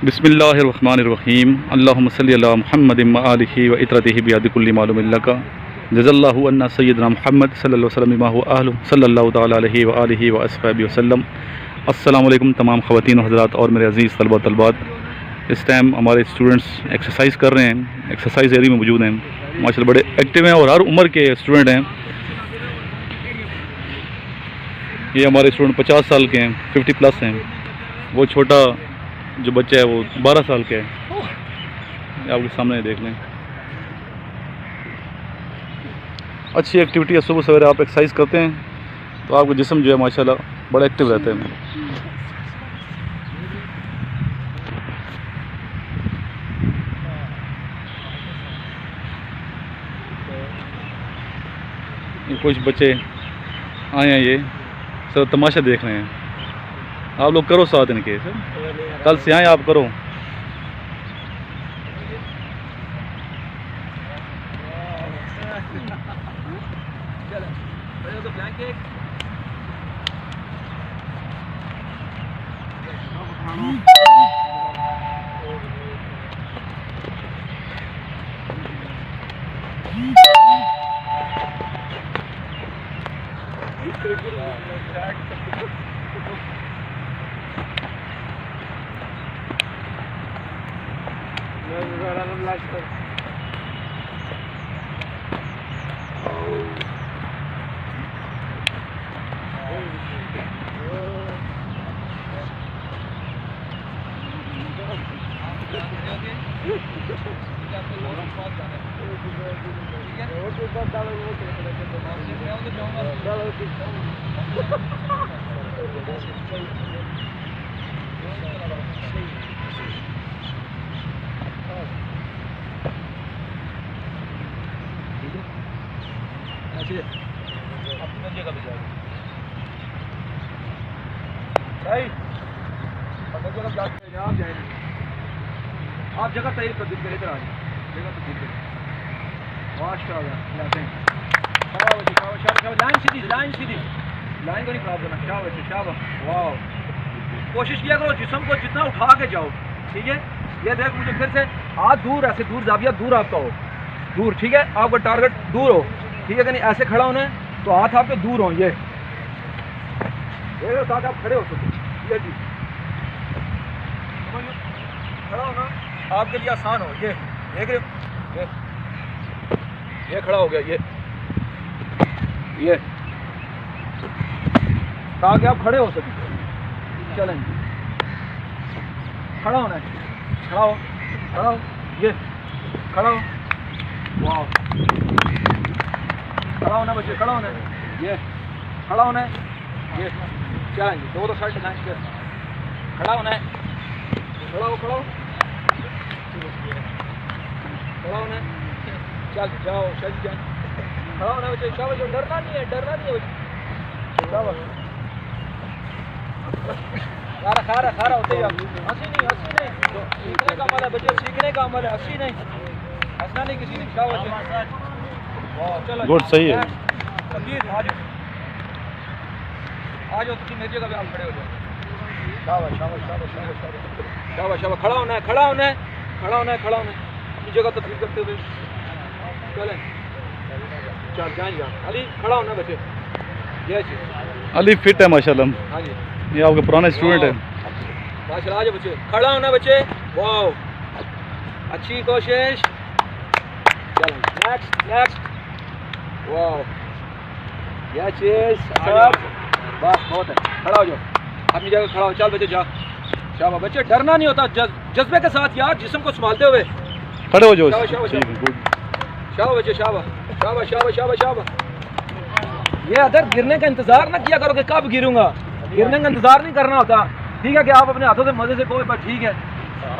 बिस्मिल्लाहिर्रहमानिर्रहीम अल्लाहुम्मा सल्लि अला मुहम्मदिन व आलिहि व इत्रतिहि बियदिकुल्लि मालूमिन लका जज़ल्लाहु अन्ना सय्यदना मुहम्मद सल्लल्लाहु अलैहि वसल्लम व अहलु सल्लल्लाहु तआला अलैहि व आलिहि व अस्हाबिहि वसल्लम। अस्सलामु अलैकुम तमाम ख़वातीन व हज़रात और मेरे अज़ीज़ तलबा तलबात। इस टाइम हमारे स्टूडेंट्स एक्सरसाइज कर रहे हैं, एक्सरसाइज एरिया में मौजूद हैं। माशाल्लाह बड़े एक्टिव हैं और हर उम्र के स्टूडेंट हैं। ये हमारे स्टूडेंट 50 साल के हैं, 50 प्लस हैं। वो छोटा जो बच्चा है वो 12 साल का है, आपके सामने देख लें। अच्छी एक्टिविटी है, सुबह सवेरे आप एक्सरसाइज करते हैं तो आपका जिस्म जो है माशाल्लाह बड़ा एक्टिव रहता है। कुछ बच्चे आए हैं, ये सब तमाशा देख रहे हैं। आप लोग करो साथ इनके, कल से आए आप करो। आप जगह तैयार कर दीजिए, इधर आ जाइए, जगह तैयार करिए। माशाल्लाह, लाइन सीधी, लाइन को नहीं खराब करना। शाबाश, वाह। कोशिश किया करो जिस्म को जितना उठा के जाओ, ठीक है। ये देख, मुझे फिर से हाथ दूर, ऐसे दूर जाविया दूर आपका हो, दूर, ठीक है। आपका टारगेट दूर हो, ठीक है कि नहीं। ऐसे खड़ा होना है तो हाथ आपके दूर हो, ये ताकि आप खड़े हो सको। ये जी खड़ा होना आपके लिए आसान हो। ये देख रहे हो, ये खड़ा हो गया, ये ताकि आप खड़े हो सकें। चलें, खड़ा होना है, खड़ा हो, ये खड़ा हो, वाह। खड़ा होना बच्चे, खड़ा होना है, ये खड़ा होना है, ये चलेंगे। दो साइड लगाएंगे, खड़ा होना है, खड़ा हो, खड़ा होना है, चल जाओ, चल जाओ, खड़ा होना है बच्चे। शाबाश, डरना नहीं है बच्चे, शाबाश। खारा होते ही हंसी नहीं, सीखने का अमल है बच्चे, सीखने का अमल है, हंसी नहीं, हंसना नहीं किसी ने। शाबाश, चलो गुड, सही है। आ जाओ तुम मेरी जगह पे, आप खड़े हो जाओ। शाबाश, खड़ा होना है, अपनी जगह तब्दील करते हुए चलें। चल जाएंगे अली, खड़ा होना बच्चे। ये अली फिट है माशाल्लाह। हाँ जी, ये आपके पुराने स्टूडेंट है माशाल्लाह। आ जाओ बच्चे, खड़ा होना बच्चे, वाह, अच्छी कोशिश। चलें, नेक्स्ट, वाह, यह चीज सब बस बहुत है। खड़ा हो जाओ, अपनी जगह खड़ा हो, चल बच्चे जा। शाबाश बच्चे, डरना नहीं होता, जज्बे के साथ यार, जिस्म को संभालते हुए खड़े हो जाओ। शाबाश बच्चे, शाबाश। ये अदर गिरने का इंतजार ना किया करो कि कब गिरूंगा, गिरने का इंतजार नहीं करना होता, ठीक है। कि आप अपने हाथों से मजे से कोई, पर ठीक है,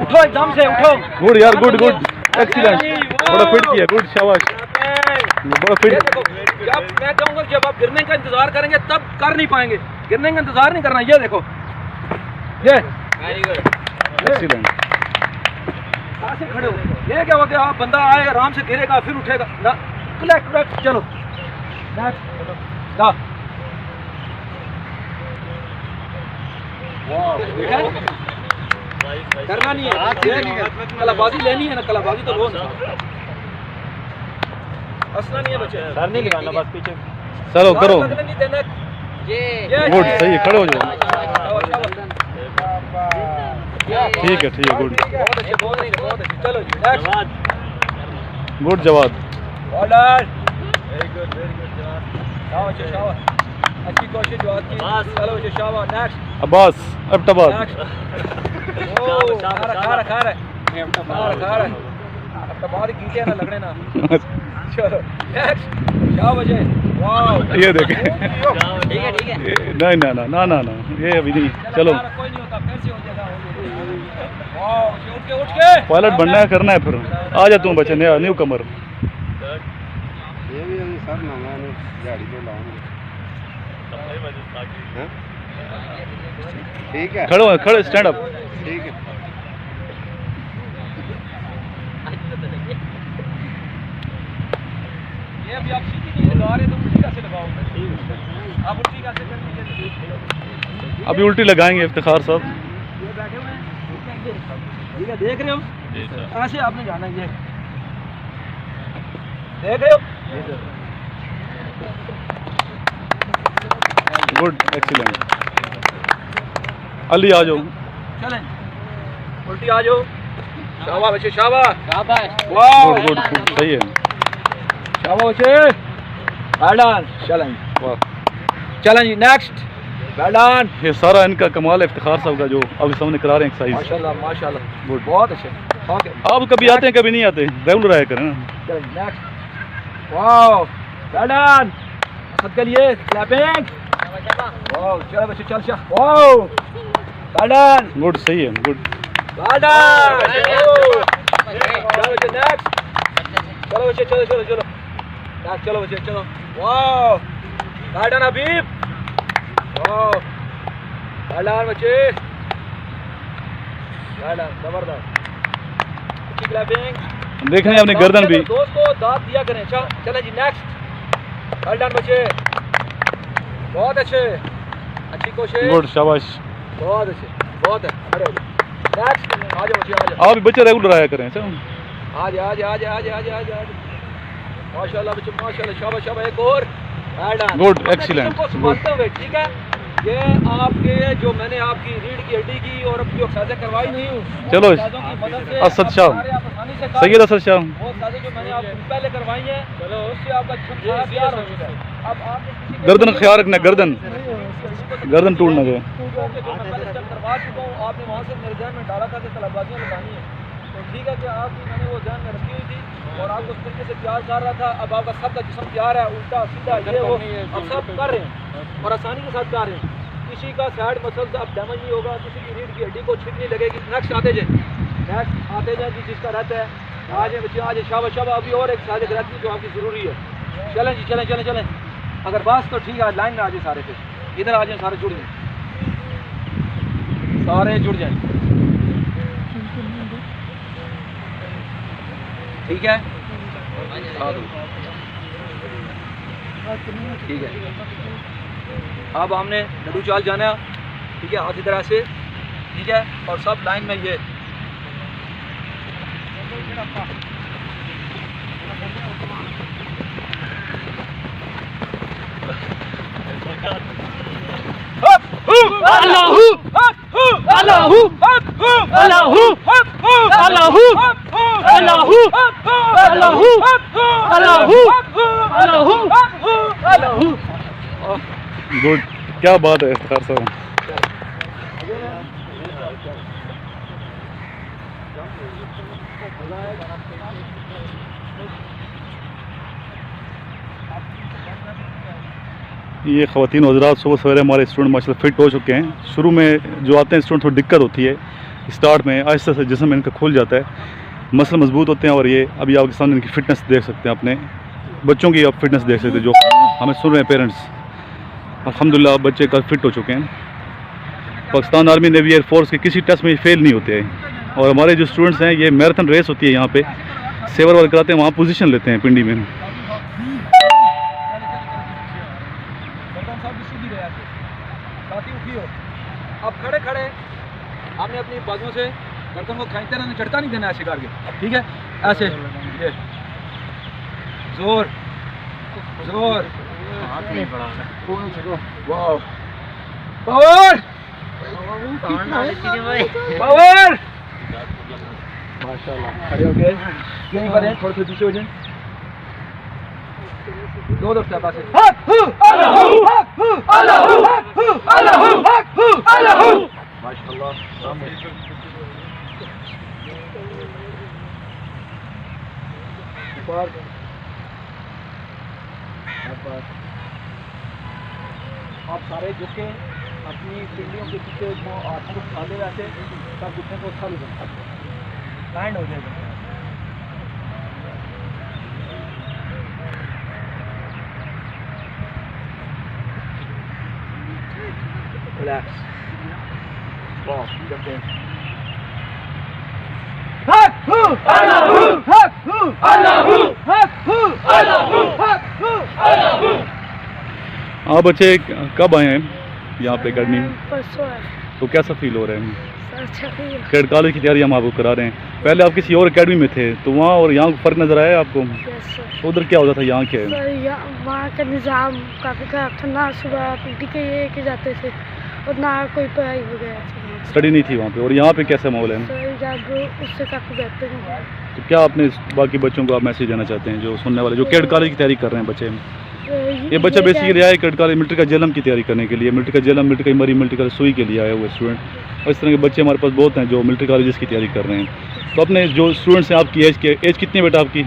उठो, एकदम से उठो। गुड यार, गुड, एक्सीलेंट, बड़ा फिट किया, गुड, शाबाश, बड़ा फिट। देखो, जब मैं कहूँगा जब आप गिरने का इंतजार करेंगे तब कर नहीं पाएंगे, गिरने का इंतजार नहीं करना। ये देखो, ये एक्सीलेंट। ऐसे खड़े हो, ये क्या होता है, आप बंदा आएगा आराम से गिरेगा फिर उठेगा ना। करेक्ट, चलो जा। करना नहीं है, कलाबाजी लेनी है ना, कलाबाजी तो लो ना, हंसना नहीं है बच्चे, सर नहीं लगाना, बस पीछे चलो करो। लगने नहीं देना। गुड, सही है, खड़े हो जाओ। ठीक है गुड, बहुत अच्छे, बहुत अच्छे। चलो जी नेक्स्ट। गुड जवाब। ऑर्डर। वेरी गुड शाबाश शाबाश, अच्छी कोशिश जवाब की। चलो बच्चे शाबाश। नेक्स्ट अब्बास अब्बास। नेक्स्ट। ओ खा रहा है अब तो बहुत गीते ना लगने ना। चलो नेक्स्ट। शाबाश। वाह ये देखें, ठीक है नहीं ना ये अभी नहीं। चलो कोई नहीं होता, फिर से हो जाएगा। वाह उठ के पायलट बनना है, करना है फिर। आ जा तू बच्चे, नया न्यू कमर। ये भी सर ना मैं गाड़ी पे लाऊंगा। ठीक है, खड़े स्टैंड अप। ठीक है। ये अभी आप सीधी नहीं लगा रहे तो उल्टी कैसे लगाओगे? आप उल्टी कैसे करेंगे? अभी उल्टी लगाएंगे इफ्तिखार साहब। ये बैठे हुए हैं, ठीक है, देख रहे हो? ऐसे आपने जाना है, ये देख रहे हो? Good, excellent. अली आ जाओ। चलें उल्टी आ जाओ। शाबाश बच्चे शाबाश। गुड गुड गुड, सही है। शाबाश बच्चे, वेल डन। चलें चलें जी नेक्स्ट। Well done. ये सारा इनका कमाल है इफ्तिखार साहब का, जो अभी सामने करा रहे हैं एक्सरसाइज। माशाल्लाह माशाल्लाह, गुड, बहुत अच्छे। ओके आप कभी आते हैं कभी नहीं आते, रेगुलर आया करें ना। चलें नेक्स्ट। वाओ वेल डन, खुद के लिए क्लैपिंग। वाओ चलो बच्चे, चल वाओ वेल डन। गुड, सही है, गुड। Well done. चलो बच्चे नेक्स्ट। चलो बच्चे, चलो नेक्स्ट। चलो बच्चे चलो। वाओ वेल डन हबीब। वाओ वेल डन बच्चे, वेल डन, जबरदस्त। अच्छी क्लैपिंग। देखने अपनी गर्दन भी। दोस्त को दाद दिया करें। चलें जी नेक्स्ट। वेल डन बच्चे, बहुत अच्छे, अच्छी कोशिश। गुड, शाबाश। बहुत अच्छे, बहुत है। खड़े हो जाओ। नेक्स्ट। आ जाओ बच्चे, आ जाओ। आप भी बच्चे रेगुलर आया करें। चलो आ माशाल्लाह बच्चे माशाल्लाह, शाबाश। एक और। Well done. गुड, एक्सीलेंट, को संभालते हुए, ठीक है। ये आपके जो मैंने आपकी रीढ़ की हड्डी की और अपनी एक्सरसाइज करवाई नहीं हूँ, चलो असद शाह, सैयद असद शाह, वो एक्सरसाइज जो मैंने आपको पहले करवाई है, चलो उससे आपका जिस्म सारा तैयार हो चुका है। अब आपने गर्दन का ख्याल रखना, गर्दन टूट ना जाए। जो मैं पहले स्टेप करवा चुका हूँ, आपने वहाँ से मेरे ध्यान में डाला था कि तलबाजियाँ लगानी है, तो ठीक है कि आपकी मैंने वो ध्यान में रखी हुई थी और आपको उस तरीके से तैयार कर रहा था। अब आपका सबका जिस्म तैयार है, उल्टा सीधा ये वो अब सब कर रहे हैं और आसानी के साथ कर रहे हैं। किसी का साइड मसल्स अब डैमेज नहीं होगा, किसी की रीढ़ की हड्डी को छिप नहीं लगेगी। नेक्स्ट आते जाए जी, जिसका रहता है। आ जाए बच्चे, आ जाए। शाबाश। अभी और एक साइड रहती है जो आपकी ज़रूरी है। चलें जी, चलें। अगर बस तो ठीक है, लाइन में आ जाए सारे, फिर इधर आ जाए, सारे जुड़ जाए, सारे जुड़ जाए, ठीक है। ठीक है, अब हमने लड्डू चाल जाना है, ठीक है। हाथ इधर ऐसे, ठीक है, और सब लाइन में ये गुड, क्या बात है इफ्तिखार साहब। ये ख़वातीन हज़रात, सुबह सवेरे हमारे स्टूडेंट माशाल्लाह फिट हो चुके हैं। शुरू में जो आते हैं स्टूडेंट थोड़ी दिक्कत होती है स्टार्ट में, आहिस्ता से जिस्म इनका खुल जाता है, मसल मजबूत होते हैं। और ये अभी आपके सामने इनकी फ़िटनेस देख सकते हैं, अपने बच्चों की आप फिटनेस देख सकते हैं जो हमें सुन रहे हैं पेरेंट्स। अल्हम्दुलिल्लाह बच्चे कल फिट हो चुके हैं। पाकिस्तान आर्मी, नेवी, एयरफोर्स के किसी टेस्ट में फेल नहीं होते हैं। और हमारे जो स्टूडेंट्स हैं, ये मैराथन रेस होती है यहाँ पे, सेवर वर्क कराते हैं, वहाँ पोजीशन लेते हैं पिंडी में। अब खड़े आपने अपनी बाजुओं से गर्दन को खींचते रहना, झटका नहीं देना है शिकार के, ठीक है? ऐसे ये जोर जोर, हाथ नहीं बढ़ाना। वाओ, पावर पावर, माशाल्लाह। खड़े होके यहीं पर हैं, थोड़े से पीछे हो जाएं। दो दो स्टेप ऐसे। माशाल्लाह। ऊपर आप सारे झुके अपनी पिंडियों के पीछे वो हाथों को उठा ले, वैसे तब घुटने को उठा लेगा, लैंड हो जाएगा। रिलैक्स, वाह, करते हैं। आप बच्चे कब आए हैं यहाँ पे अकेडमी में? परसों है तो कैसा फील हो रहा है? सर, अच्छा ही है। कैड कॉलेज की तैयारी हम आपको करा रहे हैं। पहले आप किसी और अकेडमी में थे, तो वहाँ और यहाँ फ़र्क नज़र आया आपको? Yes sir. तो उधर क्या होता था, यहाँ क्या है? सर वहाँ का निज़ाम काफ़ी ख़राब था, ना सुबह पीटी के ये के जाते थे और ना कोई पढ़ाई वगैरह थी। स्टडी नहीं थी वहाँ पे। और यहाँ पे कैसा माहौल है? सर जब उससे काफ़ी बेहतर है। तो क्या आपने बाकी बच्चों को आप मैसेज देना चाहते हैं जो सुनने वाले, जो कैड कॉलेज की तैयारी कर रहे हैं बच्चे? ये बच्चा बेसिकली आया है कैड कॉलेज मिलिट्री का जेलम की तैयारी करने के लिए, मिलिट्री का जेलम, मिलिट्री का मरी, मिलिट्री का सुई के लिए आए हुए स्टूडेंट। और इस तरह के बच्चे हमारे पास बहुत हैं जो मिलिट्री कॉलेजेस की तैयारी कर रहे हैं। तो अपने जो स्टूडेंट्स हैं, आपकी एज कितनी है बेटा आपकी?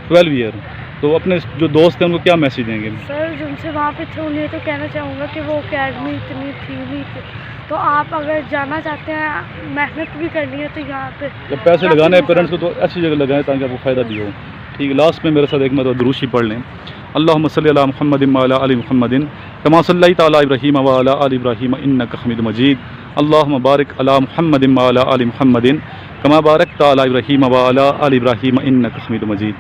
12 ईयर। तो अपने जो दोस्त हैं उनको क्या मैसेज देंगे? सर जिनसे वहाँ पे थे उन्हें तो कहना चाहूँगा कि वो अकेडमी इतनी थी नहीं थी, तो आप अगर जाना चाहते हैं, मेहनत भी करनी है, तो यहाँ पे जब पैसे लगाने हैं पेरेंट्स को तो अच्छी जगह लगाएं ताकि आपको फ़ायदा भी हो। ठीक है, लास्ट में मेरे साथ एक मतलब दुरूशी पढ़ लें। अल्लाहुम्मा सल्ली अला मुहम्मदिन व अला आलि मुहम्मदिन कमा सल्लैता अला इब्राहीम व अला आलि इब्राहीम इन्नका हमीदुम मजीद। अल्लाहुम्मा बारिक अला मुहम्मदिन व अला आलि मुहम्मदिन कमा बारकता अला इब्राहीम व अला आलि इब्राहीम इन्नका हमीदुम मजीद।